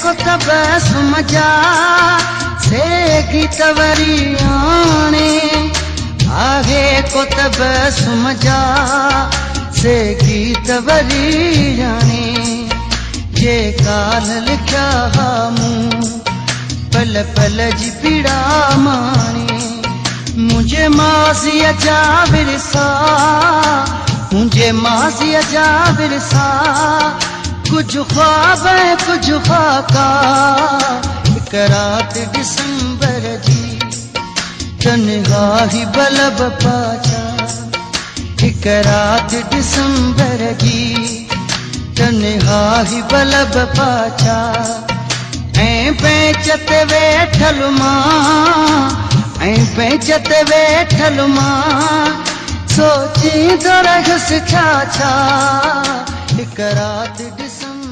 बस मजा से गीत वरियाने आहे को बस मजा से गीत वरियाने जे काल लिखा मूं पल पल जी पीड़ा माने मुझे माज़ी जा विरसा मुझे माज़ी जा विरसा कुछ ख्वाब है कुछ खाका एक रात दिसंबर जी तन्हाई बलब पाचा एक रात दिसंबर जी तन्हाई बलब पाचा ऐं बेचत वेठल मां ऐं बेचत वेठल मां सोची तो रहस छा छा एक रात दिसंबर